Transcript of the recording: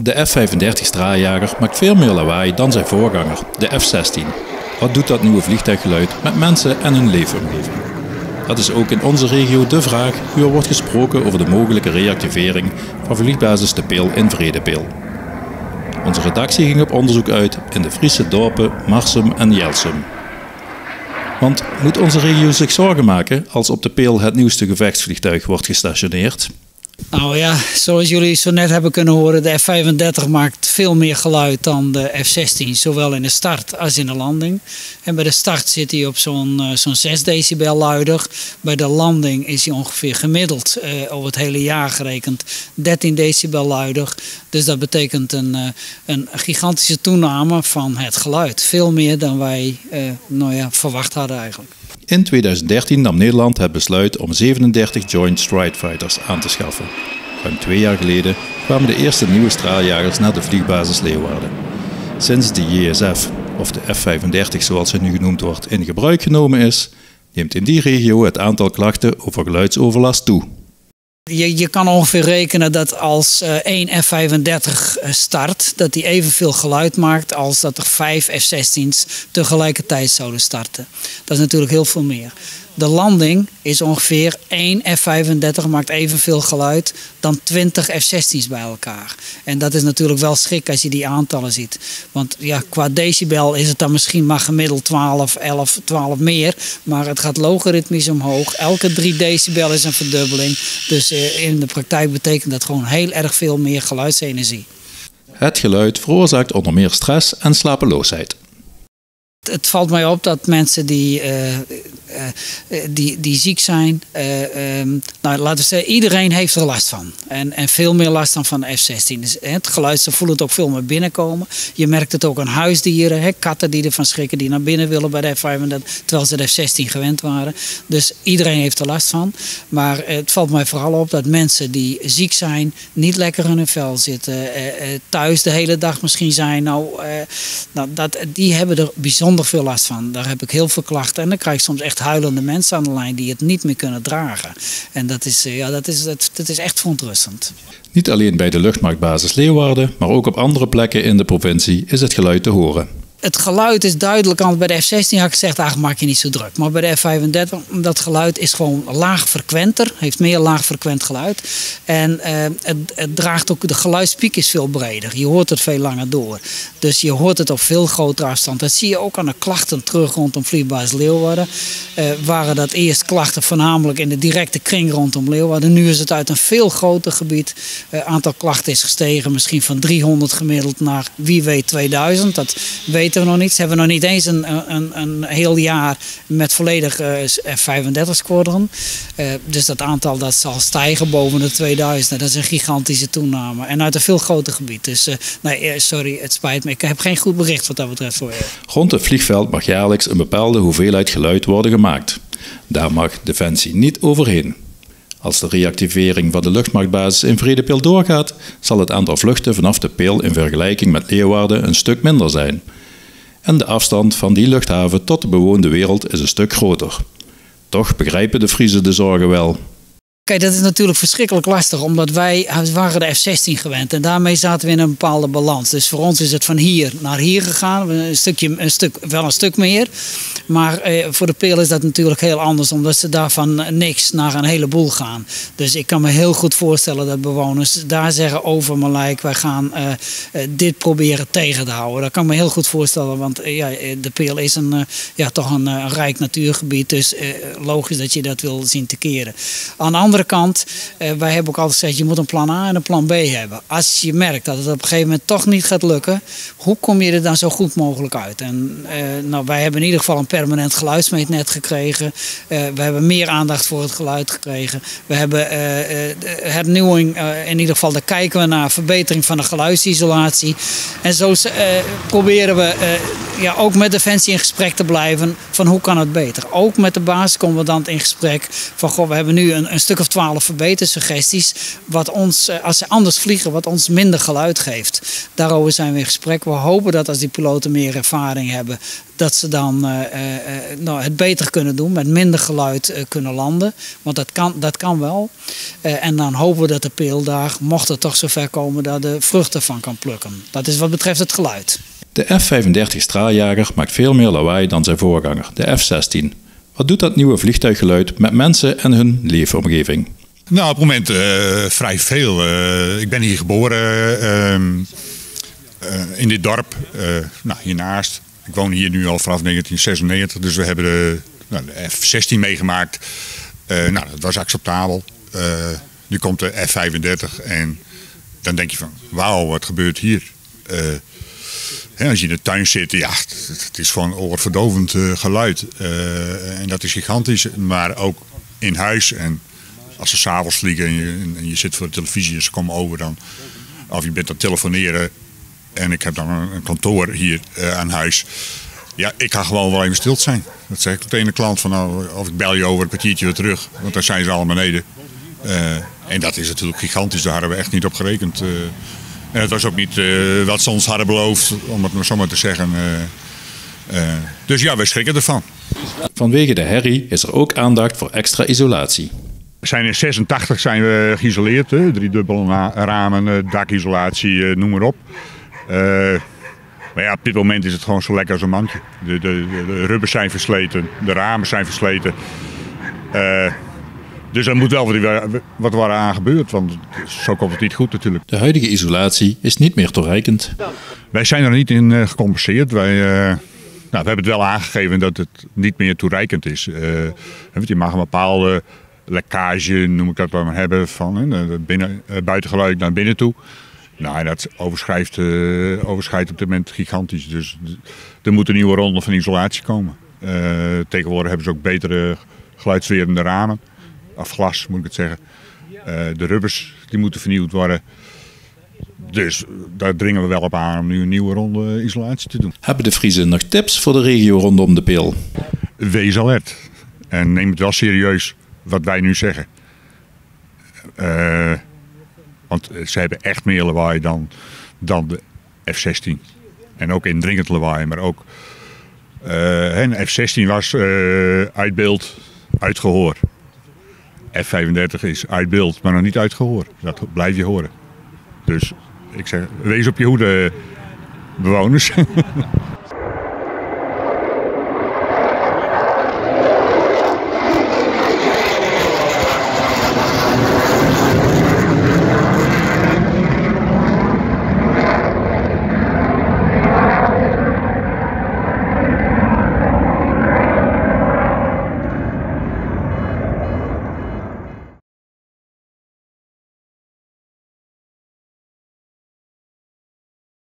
De F-35 straaljager maakt veel meer lawaai dan zijn voorganger, de F-16. Wat doet dat nieuwe vliegtuiggeluid met mensen en hun leefomgeving? Dat is ook in onze regio de vraag nu er wordt gesproken over de mogelijke reactivering van vliegbasis De Peel in Vredepeel. Onze redactie ging op onderzoek uit in de Friese dorpen Marsum en Jelsum. Want moet onze regio zich zorgen maken als op De Peel het nieuwste gevechtsvliegtuig wordt gestationeerd? Nou ja, zoals jullie zo net hebben kunnen horen, de F-35 maakt veel meer geluid dan de F-16. Zowel in de start als in de landing. En bij de start zit hij op zo'n 6 decibel luider. Bij de landing is hij ongeveer gemiddeld over het hele jaar gerekend 13 decibel luider. Dus dat betekent een gigantische toename van het geluid. Veel meer dan wij verwacht hadden eigenlijk. In 2013 nam Nederland het besluit om 37 Joint Strike Fighters aan te schaffen. Ruim 2 jaar geleden kwamen de eerste nieuwe straaljagers naar de vliegbasis Leeuwarden. Sinds de JSF, of de F-35 zoals hij nu genoemd wordt, in gebruik genomen is, neemt in die regio het aantal klachten over geluidsoverlast toe. Je kan ongeveer rekenen dat als één F-35 start, dat die evenveel geluid maakt als dat er 5 F-16's tegelijkertijd zouden starten. Dat is natuurlijk heel veel meer. De landing is ongeveer 1 F-35 maakt evenveel geluid dan 20 F-16's bij elkaar. En dat is natuurlijk wel schrik als je die aantallen ziet. Want ja, qua decibel is het dan misschien maar gemiddeld 12, 11, 12 meer. Maar het gaat logaritmisch omhoog. Elke 3 decibel is een verdubbeling. Dus in de praktijk betekent dat gewoon heel erg veel meer geluidsenergie. Het geluid veroorzaakt onder meer stress en slapeloosheid. Het valt mij op dat mensen die ziek zijn, laten we zeggen, iedereen heeft er last van. En veel meer last dan van de F-16. Dus, het geluid, ze voelen het ook veel meer binnenkomen. Je merkt het ook aan huisdieren, katten die ervan schrikken, die naar binnen willen bij de F-35, terwijl ze de F-16 gewend waren. Dus iedereen heeft er last van. Maar het valt mij vooral op dat mensen die ziek zijn, niet lekker in hun vel zitten, thuis de hele dag misschien zijn, die hebben er bijzonder veel last van. Daar heb ik heel veel klachten en dan krijg ik soms echt huilende mensen aan de lijn die het niet meer kunnen dragen. En dat is echt verontrustend. Niet alleen bij de luchtmachtbasis Leeuwarden, maar ook op andere plekken in de provincie is het geluid te horen. Het geluid is duidelijk, al bij de F-16 had ik gezegd, eigenlijk maak je niet zo druk. Maar bij de F-35, dat geluid is gewoon laagfrequenter, heeft meer laagfrequent geluid. En het draagt ook, de geluidspiek is veel breder. Je hoort het veel langer door. Dus je hoort het op veel grotere afstand. Dat zie je ook aan de klachten terug rondom vliegbasis Leeuwarden. Waren dat eerst klachten voornamelijk in de directe kring rondom Leeuwarden. Nu is het uit een veel groter gebied. Aantal klachten is gestegen, misschien van 300 gemiddeld naar wie weet 2000. Dat weten we nog niet. Ze hebben nog niet eens een heel jaar met volledig F-35 squadron. Dus dat aantal dat zal stijgen boven de 2000. Dat is een gigantische toename. En uit een veel groter gebied. Dus sorry, het spijt me. Ik heb geen goed bericht wat dat betreft voor je. Rond het vliegveld mag jaarlijks een bepaalde hoeveelheid geluid worden gemaakt. Daar mag Defensie niet overheen. Als de reactivering van de luchtmachtbasis in Vredepeel doorgaat, zal het aantal vluchten vanaf De Peel in vergelijking met Leeuwarden een stuk minder zijn. En de afstand van die luchthaven tot de bewoonde wereld is een stuk groter. Toch begrijpen de Friezen de zorgen wel. Kijk, dat is natuurlijk verschrikkelijk lastig, omdat wij waren de F-16 gewend en daarmee zaten we in een bepaalde balans. Dus voor ons is het van hier naar hier gegaan, wel een stuk meer. Maar voor De Peel is dat natuurlijk heel anders, omdat ze daar van niks naar een heleboel gaan. Dus ik kan me heel goed voorstellen dat bewoners daar zeggen over mijn lijk, wij gaan dit proberen tegen te houden. Dat kan ik me heel goed voorstellen, want De Peel is toch een rijk natuurgebied, dus logisch dat je dat wil zien te keren. Aan de andere kant, wij hebben ook altijd gezegd, je moet een plan A en een plan B hebben. Als je merkt dat het op een gegeven moment toch niet gaat lukken, hoe kom je er dan zo goed mogelijk uit? En wij hebben in ieder geval een permanent geluidsmeetnet gekregen. We hebben meer aandacht voor het geluid gekregen. We hebben hernieuwing, in ieder geval daar kijken we naar verbetering van de geluidsisolatie. En zo proberen we ook met Defensie in gesprek te blijven van hoe kan het beter. Ook met de basiscommandant in gesprek van goh, we hebben nu een stuk of 12 verbetersuggesties wat ons, als ze anders vliegen, wat ons minder geluid geeft. Daarover zijn we in gesprek. We hopen dat als die piloten meer ervaring hebben, dat ze dan het beter kunnen doen, met minder geluid kunnen landen. Want dat kan wel. En dan hopen we dat de Peel daar, mocht het toch zover komen, daar de vruchten van kan plukken. Dat is wat betreft het geluid. De F-35 straaljager maakt veel meer lawaai dan zijn voorganger, de F-16. Wat doet dat nieuwe vliegtuiggeluid met mensen en hun leefomgeving? Nou, op het moment vrij veel. Ik ben hier geboren in dit dorp, hiernaast. Ik woon hier nu al vanaf 1996, dus we hebben de F-16 meegemaakt. Dat was acceptabel. Nu komt de F-35 en dan denk je van, wauw, wat gebeurt hier? Als je in de tuin zit, ja, het is gewoon oorverdovend geluid. En dat is gigantisch, maar ook in huis. En als ze 's avonds vliegen en je zit voor de televisie en ze komen over dan, of je bent aan het telefoneren. En ik heb dan een kantoor hier aan huis. Ja, ik ga gewoon wel even stil zijn. Dat zeg ik meteen de klant van, nou, of ik bel je over een kwartiertje weer terug. Want dan zijn ze allemaal beneden. En dat is natuurlijk gigantisch, daar hadden we echt niet op gerekend. En het was ook niet wat ze ons hadden beloofd, om het maar zo maar te zeggen. Dus ja, wij schrikken ervan. Vanwege de herrie is er ook aandacht voor extra isolatie. We zijn in 86 zijn we geïsoleerd, 3 dubbele ramen, dakisolatie, noem maar op. Maar ja, op dit moment is het gewoon zo lekker als een mandje. De rubbers zijn versleten, de ramen zijn versleten. Dus er moet wel wat aan gebeurd, want zo komt het niet goed natuurlijk. De huidige isolatie is niet meer toereikend. Wij zijn er niet in gecompenseerd. We hebben het wel aangegeven dat het niet meer toereikend is. Je mag een bepaalde lekkage, noem ik dat maar, hebben van buitengeluid naar binnen toe. Nou, dat overschrijdt op dit moment gigantisch. Dus er moet een nieuwe ronde van isolatie komen. Tegenwoordig hebben ze ook betere geluidswerende ramen. Of glas, moet ik het zeggen. De rubbers die moeten vernieuwd worden. Dus daar dringen we wel op aan om nu een nieuwe ronde isolatie te doen. Hebben de Friezen nog tips voor de regio rondom de Peel? Wees alert. En neem het wel serieus wat wij nu zeggen. Want ze hebben echt meer lawaai dan de F-16. En ook indringend lawaai. Maar ook een F-16 was uit beeld, uit gehoor. F-35 is uit beeld, maar nog niet uit gehoor. Dat blijf je horen. Dus ik zeg, wees op je hoede, bewoners.